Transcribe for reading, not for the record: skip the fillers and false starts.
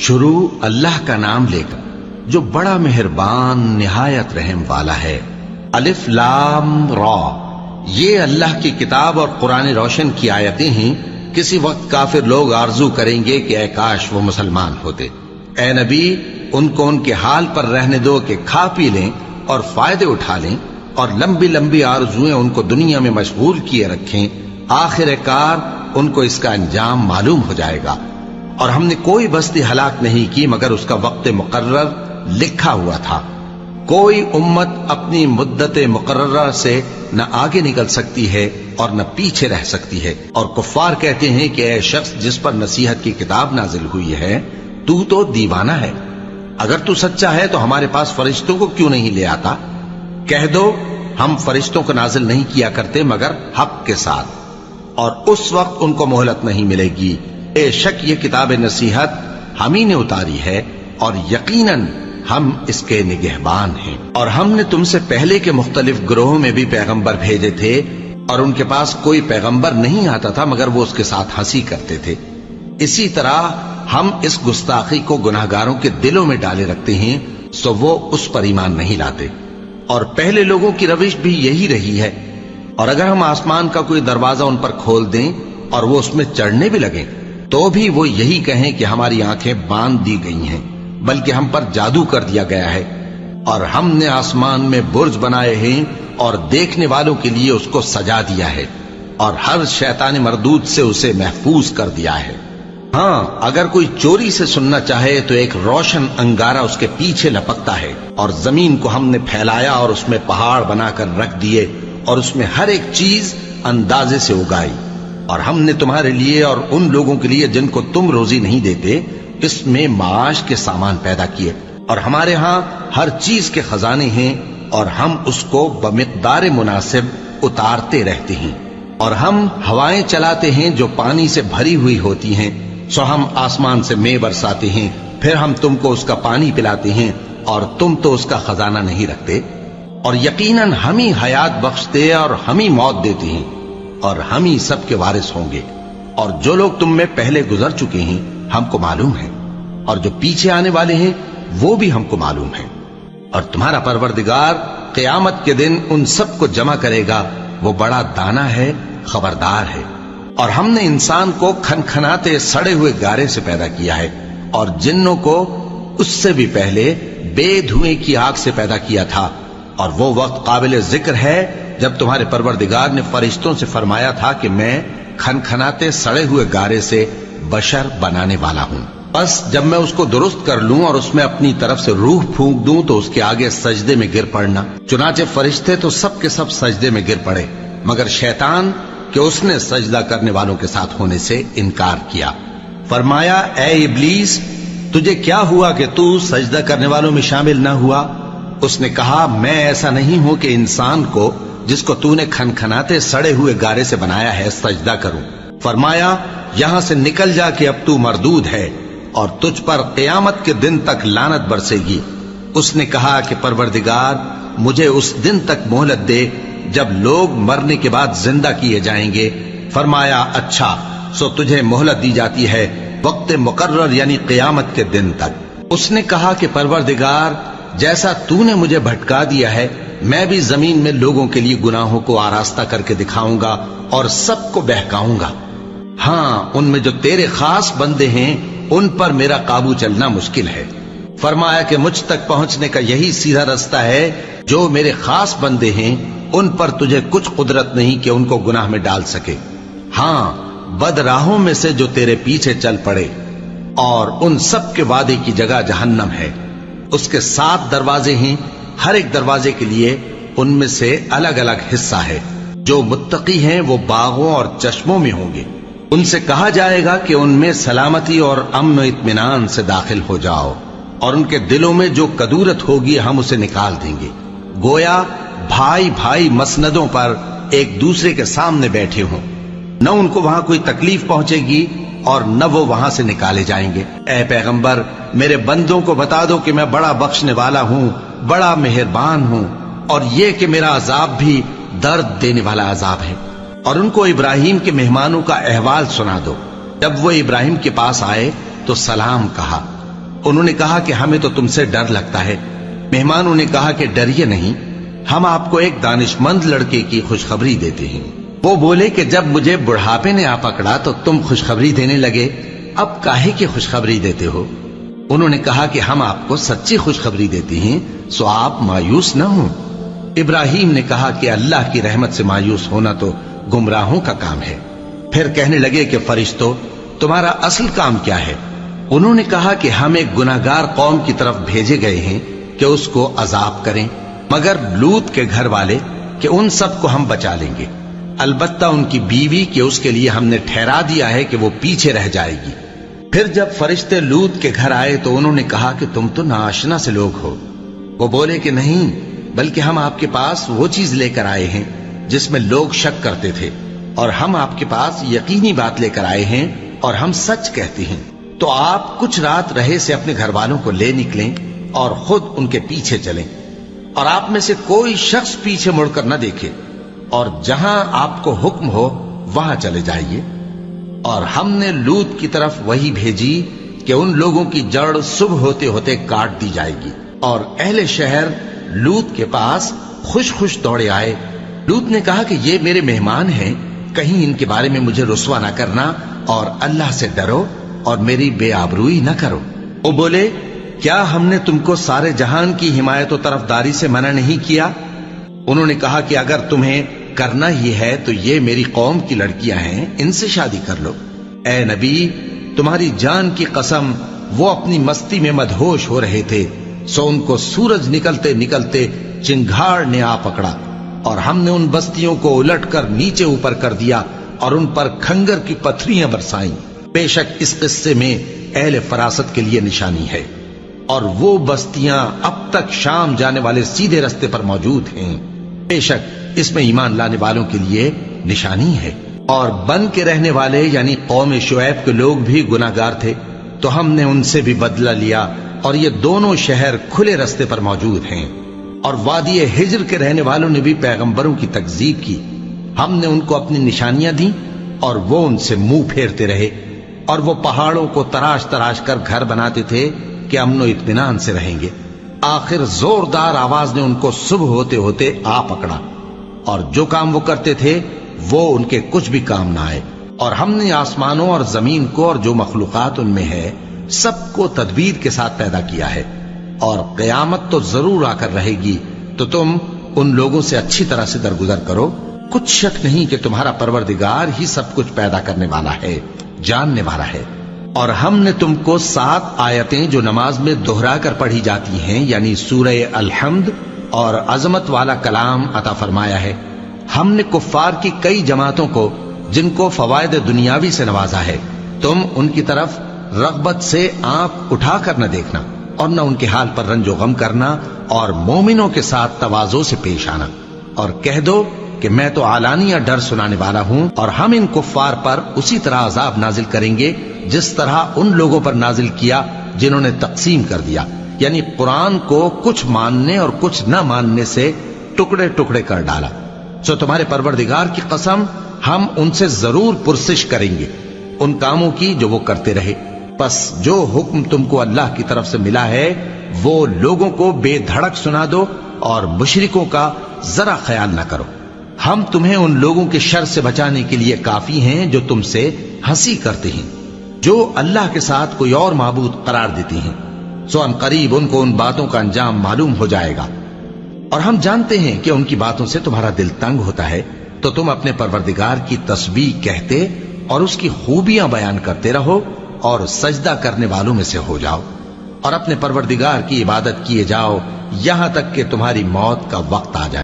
شروع اللہ کا نام لے کر جو بڑا مہربان نہایت رحم والا ہے۔ الف لام را، یہ اللہ کی کتاب اور قرآن روشن کی آیتیں ہیں۔ کسی وقت کافر لوگ آرزو کریں گے کہ اے کاش وہ مسلمان ہوتے۔ اے نبی، ان کو ان کے حال پر رہنے دو کہ کھا پی لیں اور فائدے اٹھا لیں، اور لمبی لمبی آرزویں ان کو دنیا میں مشغول کیے رکھیں۔ آخر کار ان کو اس کا انجام معلوم ہو جائے گا۔ اور ہم نے کوئی بستی ہلاک نہیں کی مگر اس کا وقت مقرر لکھا ہوا تھا۔ کوئی امت اپنی مدت مقررہ سے نہ آگے نکل سکتی ہے اور نہ پیچھے رہ سکتی ہے۔ اور کفار کہتے ہیں کہ اے شخص جس پر نصیحت کی کتاب نازل ہوئی ہے، تو دیوانہ ہے۔ اگر تو سچا ہے تو ہمارے پاس فرشتوں کو کیوں نہیں لے آتا؟ کہہ دو ہم فرشتوں کو نازل نہیں کیا کرتے مگر حق کے ساتھ، اور اس وقت ان کو مہلت نہیں ملے گی۔ بے شک یہ کتاب نصیحت ہم ہی نے اتاری ہے، اور یقیناً ہم اس کے نگہبان ہیں۔ اور ہم نے تم سے پہلے کے مختلف گروہوں میں بھی پیغمبر بھیجے تھے، اور ان کے پاس کوئی پیغمبر نہیں آتا تھا مگر وہ اس کے ساتھ ہنسی کرتے تھے۔ اسی طرح ہم اس گستاخی کو گناہگاروں کے دلوں میں ڈالے رکھتے ہیں، سو وہ اس پر ایمان نہیں لاتے۔ اور پہلے لوگوں کی روش بھی یہی رہی ہے۔ اور اگر ہم آسمان کا کوئی دروازہ ان پر کھول دیں اور وہ اس میں چڑھنے بھی لگیں تو بھی وہ یہی کہیں کہ ہماری آنکھیں باندھ دی گئی ہیں، بلکہ ہم پر جادو کر دیا گیا ہے۔ اور ہم نے آسمان میں برج بنائے ہیں اور دیکھنے والوں کے لیے اس کو سجا دیا ہے، اور ہر شیطان مردود سے اسے محفوظ کر دیا ہے۔ ہاں، اگر کوئی چوری سے سننا چاہے تو ایک روشن انگارہ اس کے پیچھے لپکتا ہے، اور زمین کو ہم نے پھیلایا اور اس میں پہاڑ بنا کر رکھ دیے، اور اس میں ہر ایک چیز اندازے سے اگائی۔ اور ہم نے تمہارے لیے اور ان لوگوں کے لیے جن کو تم روزی نہیں دیتے اس میں معاش کے سامان پیدا کیے، اور ہمارے ہاں ہر چیز کے خزانے ہیں، اور ہم اس کو بمقدار مناسب اتارتے رہتے ہیں۔ اور ہم ہوائیں چلاتے ہیں جو پانی سے بھری ہوئی ہوتی ہیں، سو ہم آسمان سے مے برساتے ہیں، پھر ہم تم کو اس کا پانی پلاتے ہیں، اور تم تو اس کا خزانہ نہیں رکھتے۔ اور یقیناً ہم ہی حیات بخشتے اور ہم ہی موت دیتے ہیں، اور ہم ہی سب کے وارث ہوں گے۔ اور جو لوگ تم میں پہلے گزر چکے ہیں ہم کو معلوم ہے، اور جو پیچھے آنے والے ہیں وہ بھی ہم کو معلوم ہے۔ اور تمہارا پروردگار قیامت کے دن ان سب کو جمع کرے گا، وہ بڑا دانا ہے، خبردار ہے۔ اور ہم نے انسان کو کھنکھناتے سڑے ہوئے گارے سے پیدا کیا ہے، اور جنوں کو اس سے بھی پہلے بے دھوئیں کی آگ سے پیدا کیا تھا۔ اور وہ وقت قابل ذکر ہے جب تمہارے پروردگار نے فرشتوں سے فرمایا تھا کہ میں کھنکھناتے سڑے ہوئے گارے سے بشر بنانے والا ہوں، بس جب میں اس کو درست کر لوں اور اس میں اپنی طرف سے روح پھونک دوں تو اس کے آگے سجدے میں گر پڑنا۔ چنانچہ فرشتے تو سب کے سب سجدے میں گر پڑے مگر شیطان کہ اس نے سجدہ کرنے والوں کے ساتھ ہونے سے انکار کیا۔ فرمایا اے ابلیس، تجھے کیا ہوا کہ تو سجدہ کرنے والوں میں شامل نہ ہوا؟ اس نے کہا میں ایسا نہیں ہوں کہ انسان کو جس کو تو نے کھنکھناتے سڑے ہوئے گارے سے بنایا ہے سجدہ کروں۔ فرمایا یہاں سے نکل جا کہ اب تو مردود ہے اور تجھ پر قیامت کے دن تک لعنت برسے گی۔ اس نے کہا کہ پروردگار مجھے اس دن تک مہلت دے جب لوگ مرنے کے بعد زندہ کیے جائیں گے۔ فرمایا اچھا، سو تجھے مہلت دی جاتی ہے وقت مقرر یعنی قیامت کے دن تک۔ اس نے کہا کہ پروردگار جیسا تو نے مجھے بھٹکا دیا ہے میں بھی زمین میں لوگوں کے لیے گناہوں کو آراستہ کر کے دکھاؤں گا اور سب کو بہکاؤں گا۔ ہاں، ان میں جو تیرے خاص بندے ہیں ان پر میرا قابو چلنا مشکل ہے۔ فرمایا کہ مجھ تک پہنچنے کا یہی سیدھا رستہ ہے، جو میرے خاص بندے ہیں ان پر تجھے کچھ قدرت نہیں کہ ان کو گناہ میں ڈال سکے۔ ہاں، بد راہوں میں سے جو تیرے پیچھے چل پڑے، اور ان سب کے وعدے کی جگہ جہنم ہے۔ اس کے 7 دروازے ہیں، ہر ایک دروازے کے لیے ان میں سے الگ الگ حصہ ہے۔ جو متقی ہیں وہ باغوں اور چشموں میں ہوں گے۔ ان سے کہا جائے گا کہ ان میں سلامتی اور امن و اطمینان سے داخل ہو جاؤ، اور ان کے دلوں میں جو کدورت ہوگی ہم اسے نکال دیں گے، گویا بھائی بھائی مسندوں پر ایک دوسرے کے سامنے بیٹھے ہوں۔ نہ ان کو وہاں کوئی تکلیف پہنچے گی اور نہ وہ وہاں سے نکالے جائیں گے۔ اے پیغمبر میرے بندوں کو بتا دو کہ میں بڑا بخشنے والا ہوں، بڑا مہربان ہوں، اور یہ کہ میرا عذاب بھی درد دینے والا عذاب ہے۔ اور ان کو ابراہیم کے مہمانوں کا احوال سنا دو۔ جب وہ ابراہیم کے پاس آئے تو سلام کہا، انہوں نے کہا کہ ہمیں تو تم سے ڈر لگتا ہے۔ مہمانوں نے کہا کہ ڈریے نہیں، ہم آپ کو ایک دانشمند لڑکے کی خوشخبری دیتے ہیں۔ وہ بولے کہ جب مجھے بڑھاپے نے آ پکڑا تو تم خوشخبری دینے لگے، اب کاہے کی خوشخبری دیتے ہو؟ انہوں نے کہا کہ ہم آپ کو سچی خوشخبری دیتے ہیں، سو آپ مایوس نہ ہوں۔ ابراہیم نے کہا کہ اللہ کی رحمت سے مایوس ہونا تو گمراہوں کا کام ہے۔ پھر کہنے لگے کہ فرشتوں، تمہارا اصل کام کیا ہے؟ انہوں نے کہا کہ ہم ایک گناہگار قوم کی طرف بھیجے گئے ہیں کہ اس کو عذاب کریں، مگر لوط کے گھر والے کہ ان سب کو ہم بچا لیں گے، البتہ ان کی بیوی کہ اس کے لیے ہم نے ٹھہرا دیا ہے کہ وہ پیچھے رہ جائے گی۔ پھر جب فرشتے لوط کے گھر آئے تو انہوں نے کہا کہ تم تو ناآشنا سے لوگ ہو۔ وہ بولے کہ نہیں، بلکہ ہم آپ کے پاس وہ چیز لے کر آئے ہیں جس میں لوگ شک کرتے تھے، اور ہم آپ کے پاس یقینی بات لے کر آئے ہیں اور ہم سچ کہتے ہیں۔ تو آپ کچھ رات رہے سے اپنے گھر والوں کو لے نکلیں اور خود ان کے پیچھے چلیں، اور آپ میں سے کوئی شخص پیچھے مڑ کر نہ دیکھے، اور جہاں آپ کو حکم ہو وہاں چلے جائیے۔ اور ہم نے لوط کی طرف وہی بھیجی کہ ان لوگوں کی جڑ صبح ہوتے ہوتے کاٹ دی جائے گی، اور اہل شہر لوط کے پاس خوش خوش دوڑے آئے۔ لوط نے کہا کہ یہ میرے مہمان ہیں، کہیں ان کے بارے میں مجھے رسوا نہ کرنا، اور اللہ سے ڈرو اور میری بے آبروئی نہ کرو۔ وہ بولے، کیا ہم نے تم کو سارے جہان کی حمایت و طرفداری سے منع نہیں کیا؟ انہوں نے کہا کہ اگر تمہیں کرنا ہی ہے تو یہ میری قوم کی لڑکیاں ہیں، ان سے شادی کر لو۔ اے نبی، تمہاری جان کی قسم، وہ اپنی مستی میں مدہوش ہو رہے تھے، سو ان کو سورج نکلتے نکلتے چنگھاڑ نے آ پکڑا، اور ہم نے ان بستیوں کو الٹ کر نیچے اوپر کر دیا اور ان پر کھنگر کی پتھریاں برسائیں۔ بے شک اس قصے میں اہل فراست کے لیے نشانی ہے، اور وہ بستیاں اب تک شام جانے والے سیدھے رستے پر موجود ہیں۔ بے شک اس میں ایمان لانے والوں کے لیے نشانی ہے۔ اور بن کے رہنے والے یعنی قوم شعیب کے لوگ بھی گناہگار تھے، تو ہم نے ان سے بھی بدلہ لیا، اور یہ دونوں شہر کھلے رستے پر موجود ہیں۔ اور وادی ہجر کے رہنے والوں نے بھی پیغمبروں کی تکذیب کی، ہم نے ان کو اپنی نشانیاں دیں اور وہ ان سے منہ پھیرتے رہے، اور وہ پہاڑوں کو تراش تراش کر گھر بناتے تھے کہ امن و اطمینان سے رہیں گے۔ آخر زوردار آواز نے ان کو صبح ہوتے ہوتے آ پکڑا، اور جو کام وہ کرتے تھے وہ ان کے کچھ بھی کام نہ آئے۔ اور ہم نے آسمانوں اور زمین کو اور جو مخلوقات ان میں ہے سب کو تدبیر کے ساتھ پیدا کیا ہے، اور قیامت تو ضرور آ کر رہے گی، تو تم ان لوگوں سے اچھی طرح سے درگزر کرو۔ کچھ شک نہیں کہ تمہارا پروردگار ہی سب کچھ پیدا کرنے والا ہے، جاننے والا ہے۔ اور ہم نے تم کو 7 آیتیں جو نماز میں دہرا کر پڑھی جاتی ہیں، یعنی سورہ الحمد اور عظمت والا کلام عطا فرمایا ہے۔ ہم نے کفار کی کئی جماعتوں کو جن کو فوائد دنیاوی سے نوازا ہے، تم ان کی طرف رغبت سے آنکھ اٹھا کر نہ دیکھنا، اور نہ ان کے حال پر رنج و غم کرنا، اور مومنوں کے ساتھ تواضع سے پیش آنا، اور کہہ دو کہ میں تو اعلانیہ ڈر سنانے والا ہوں، اور ہم ان کفار پر اسی طرح عذاب نازل کریں گے جس طرح ان لوگوں پر نازل کیا جنہوں نے تقسیم کر دیا، یعنی قرآن کو کچھ ماننے اور کچھ نہ ماننے سے ٹکڑے ٹکڑے کر ڈالا۔ سو تمہارے پروردگار کی قسم، ہم ان سے ضرور پرسش کریں گے ان کاموں کی جو وہ کرتے رہے۔ پس جو حکم تم کو اللہ کی طرف سے ملا ہے وہ لوگوں کو بے دھڑک سنا دو، اور مشرکوں کا ذرا خیال نہ کرو۔ ہم تمہیں ان لوگوں کے شر سے بچانے کے لیے کافی ہیں جو تم سے ہنسی کرتے ہیں، جو اللہ کے ساتھ کوئی اور معبود قرار دیتی ہیں، سو ان قریب ان کو ان باتوں کا انجام معلوم ہو جائے گا۔ اور ہم جانتے ہیں کہ ان کی باتوں سے تمہارا دل تنگ ہوتا ہے، تو تم اپنے پروردگار کی تسبیح کہتے اور اس کی خوبیاں بیان کرتے رہو، اور سجدہ کرنے والوں میں سے ہو جاؤ، اور اپنے پروردگار کی عبادت کیے جاؤ یہاں تک کہ تمہاری موت کا وقت آ جائے۔